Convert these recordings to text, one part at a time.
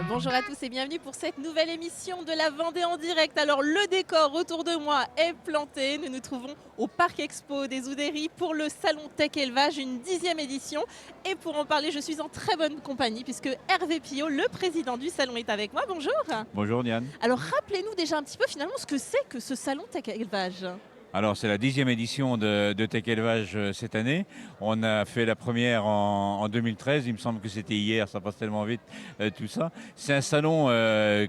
Bonjour à tous et bienvenue pour cette nouvelle émission de la Vendée en direct. Alors le décor autour de moi est planté. Nous nous trouvons au Parc Expo des Oudéries pour le Salon Tech Élevage, une 10e édition. Et pour en parler, je suis en très bonne compagnie puisque Hervé Pillot, le président du salon, est avec moi. Bonjour. Bonjour Diane. Alors rappelez-nous déjà un petit peu finalement ce que c'est que ce Salon Tech Élevage. Alors c'est la 10e édition de Tech Élevage cette année. On a fait la première en 2013, il me semble que c'était hier, ça passe tellement vite tout ça. C'est un salon,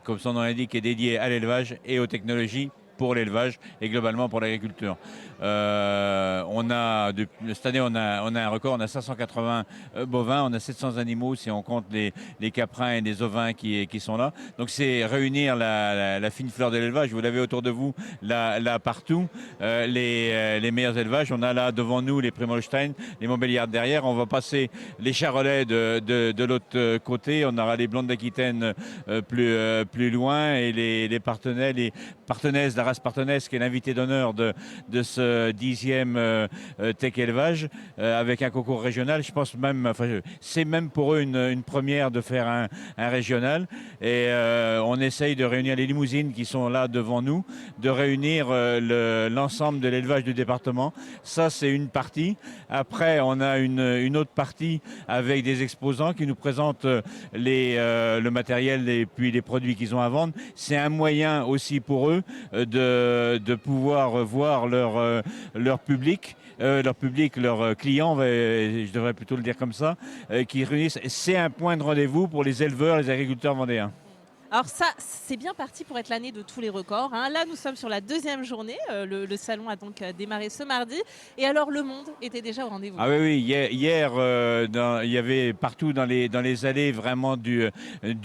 comme son nom l'indique, qui est dédié à l'élevage et aux technologies pour l'élevage et globalement pour l'agriculture. Cette année, on a un record, on a 580 bovins, on a 700 animaux si on compte les caprins et les ovins qui sont là. Donc c'est réunir la fine fleur de l'élevage. Vous l'avez autour de vous, là partout, les meilleurs élevages. On a là devant nous les Primolstein, les Montbéliard derrière. On va passer les Charolais de l'autre côté. On aura les Blondes d'Aquitaine plus loin et les Partenaises, la race Partenaise qui est l'invité d'honneur de ce 10e Tech Élevage avec un concours régional. Je pense même, c'est même pour eux une première de faire un régional. Et on essaye de réunir les limousines qui sont là devant nous, de réunir l'ensemble de l'élevage du département. Ça, c'est une partie. Après, on a une autre partie avec des exposants qui nous présentent le matériel et puis les produits qu'ils ont à vendre. C'est un moyen aussi pour eux de pouvoir voir leur public, leurs clients, je devrais plutôt le dire comme ça, qui réunissent. C'est un point de rendez-vous pour les éleveurs, les agriculteurs vendéens. Alors ça, c'est bien parti pour être l'année de tous les records. Là, nous sommes sur la 2e journée. Le salon a donc démarré ce mardi. Et alors, le monde était déjà au rendez-vous. Ah oui, hier, il y avait partout dans les allées vraiment du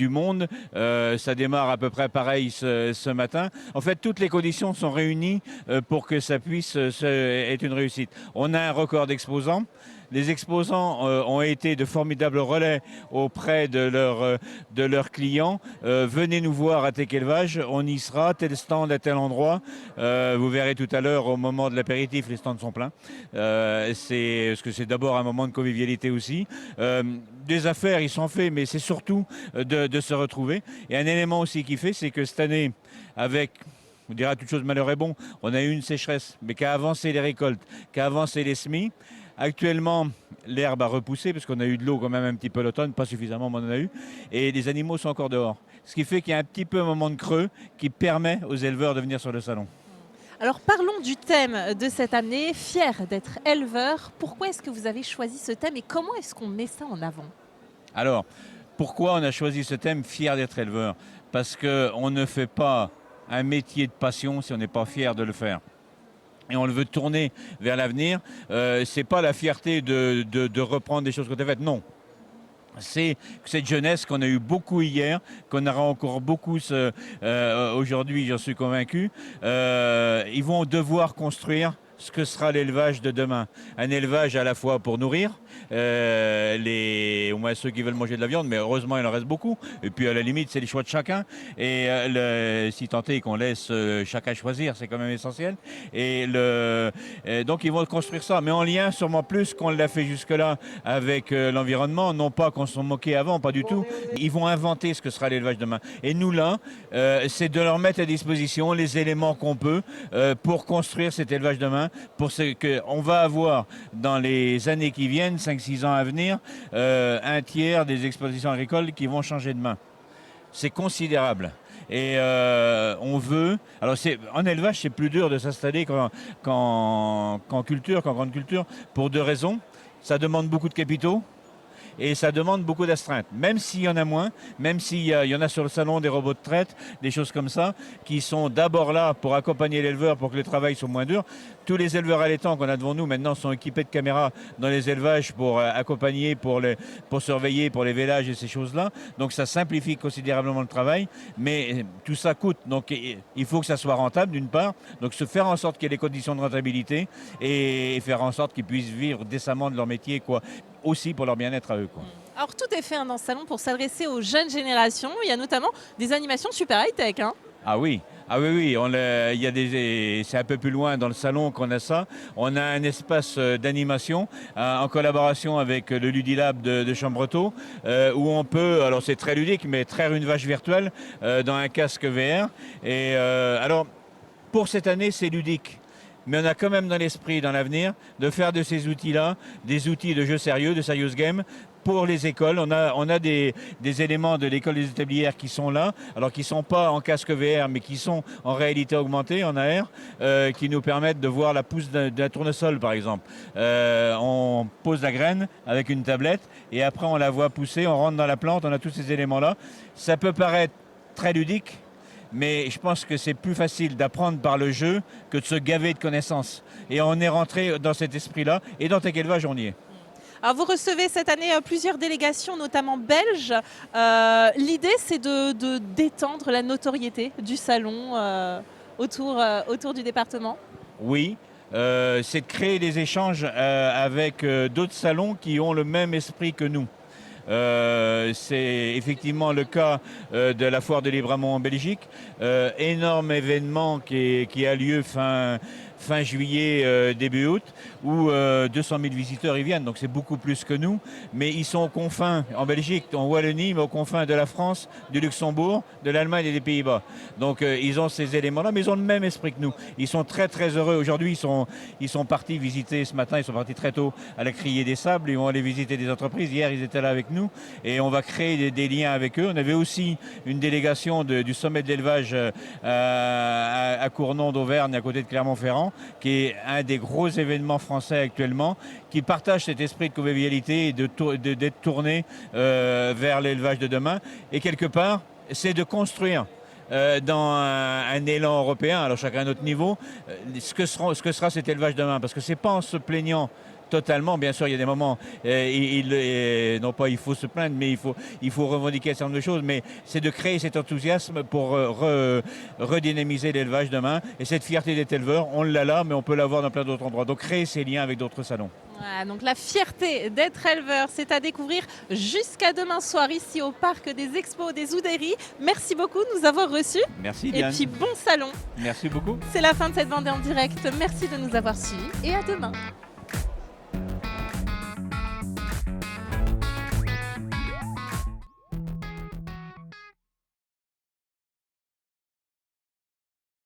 monde. Ça démarre à peu près pareil ce matin. En fait, toutes les conditions sont réunies pour que ça puisse être une réussite. On a un record d'exposants. Les exposants ont été de formidables relais auprès de leurs clients. Venez nous voir à Tech Élevage, on y sera, tel stand à tel endroit. Vous verrez tout à l'heure au moment de l'apéritif, les stands sont pleins. Parce que c'est d'abord un moment de convivialité aussi. Des affaires, ils sont faits, mais c'est surtout de se retrouver. Et un élément aussi qui fait, c'est que cette année, on dira toute chose malheur est bon, on a eu une sécheresse, mais qui a avancé les récoltes, qui a avancé les semis. Actuellement, l'herbe a repoussé parce qu'on a eu de l'eau quand même un petit peu l'automne, pas suffisamment, mais on en a eu. Et les animaux sont encore dehors. Ce qui fait qu'il y a un petit peu un moment de creux qui permet aux éleveurs de venir sur le salon. Alors parlons du thème de cette année, fier d'être éleveur. Pourquoi est-ce que vous avez choisi ce thème et comment est-ce qu'on met ça en avant? Alors, pourquoi on a choisi ce thème, fier d'être éleveur? Parce qu'on ne fait pas un métier de passion si on n'est pas fier de le faire. Et on le veut tourner vers l'avenir. C'est pas la fierté de reprendre des choses qu'on a faites, non. C'est cette jeunesse qu'on a eu beaucoup hier, qu'on aura encore beaucoup aujourd'hui, j'en suis convaincu. Ils vont devoir construire ce que sera l'élevage de demain. Un élevage à la fois pour nourrir, au moins ceux qui veulent manger de la viande, mais heureusement il en reste beaucoup. Et puis à la limite, c'est les choix de chacun. Et si tant est qu'on laisse chacun choisir, c'est quand même essentiel. Donc ils vont construire ça, mais en lien sûrement plus qu'on l'a fait jusque-là avec l'environnement. Non pas qu'on s'en moquait avant, pas du tout. Ils vont inventer ce que sera l'élevage demain. Et nous là, c'est de leur mettre à disposition les éléments qu'on peut pour construire cet élevage demain, pour ce qu'on va avoir dans les années qui viennent, 5-6 ans à venir, un tiers des exploitations agricoles qui vont changer de main. C'est considérable. Et on veut... Alors en élevage, c'est plus dur de s'installer qu'en culture, qu'en grande culture, pour 2 raisons. Ça demande beaucoup de capitaux. Et ça demande beaucoup d'astreintes, même s'il y en a moins, même s'il y en a sur le salon des robots de traite, des choses comme ça, qui sont d'abord là pour accompagner l'éleveur pour que le travail soit moins dur. Tous les éleveurs allaitants qu'on a devant nous maintenant sont équipés de caméras dans les élevages pour accompagner, pour surveiller, pour les vélages et ces choses-là. Donc ça simplifie considérablement le travail, mais tout ça coûte. Donc il faut que ça soit rentable d'une part, donc se faire en sorte qu'il y ait les conditions de rentabilité et faire en sorte qu'ils puissent vivre décemment de leur métier, aussi pour leur bien-être à eux. Alors tout est fait dans ce salon pour s'adresser aux jeunes générations. Il y a notamment des animations super high-tech. Ah oui, ah oui, oui, il y a c'est un peu plus loin dans le salon qu'on a ça. On a un espace d'animation en collaboration avec le Ludilab de Chambretot, où on peut, alors c'est très ludique, mais traire une vache virtuelle dans un casque VR. Et alors, pour cette année, c'est ludique. Mais on a quand même dans l'esprit, dans l'avenir, de faire de ces outils-là des outils de jeux sérieux, de serious game, pour les écoles. On a des éléments de l'école des établières qui sont là, alors qui ne sont pas en casque VR, mais qui sont en réalité augmentée, en AR, qui nous permettent de voir la pousse d'un tournesol, par exemple. On pose la graine avec une tablette, et après on la voit pousser, on rentre dans la plante, on a tous ces éléments-là. Ça peut paraître très ludique, mais je pense que c'est plus facile d'apprendre par le jeu que de se gaver de connaissances. Et on est rentré dans cet esprit-là, et dans Tech Élevage, on y est. Alors vous recevez cette année plusieurs délégations, notamment belges. L'idée, c'est de d'étendre la notoriété du salon autour du département. Oui, c'est de créer des échanges avec d'autres salons qui ont le même esprit que nous. C'est effectivement le cas de la foire de Libramont en Belgique. Énorme événement qui a lieu fin juillet, début août, où 200 000 visiteurs y viennent. Donc c'est beaucoup plus que nous. Mais ils sont aux confins, en Belgique, en Wallonie, mais aux confins de la France, du Luxembourg, de l'Allemagne et des Pays-Bas. Donc ils ont ces éléments-là, mais ils ont le même esprit que nous. Ils sont très très heureux. Aujourd'hui, ils sont partis visiter ce matin, ils sont partis très tôt à la Criée des Sables. Ils vont aller visiter des entreprises. Hier, ils étaient là avec nous et on va créer des liens avec eux. On avait aussi une délégation du sommet de l'élevage à Cournon d'Auvergne, à côté de Clermont-Ferrand, qui est un des gros événements français actuellement, qui partage cet esprit de convivialité et d'être tourné vers l'élevage de demain. Et quelque part, c'est de construire dans un élan européen, alors chacun à notre niveau, ce que sera cet élevage demain. Parce que c'est pas en se plaignant totalement, bien sûr, il y a des moments, non pas il faut se plaindre, mais il faut revendiquer un certain nombre de choses, mais c'est de créer cet enthousiasme pour redynamiser l'élevage demain. Et cette fierté d'être éleveur, on l'a là, mais on peut l'avoir dans plein d'autres endroits. Donc créer ces liens avec d'autres salons. Voilà, donc la fierté d'être éleveur, c'est à découvrir jusqu'à demain soir ici au Parc des Expos des Oudéries. Merci beaucoup de nous avoir reçus. Merci Diane. Et puis bon salon. Merci beaucoup. C'est la fin de cette Vendée en direct. Merci de nous avoir suivis et à demain.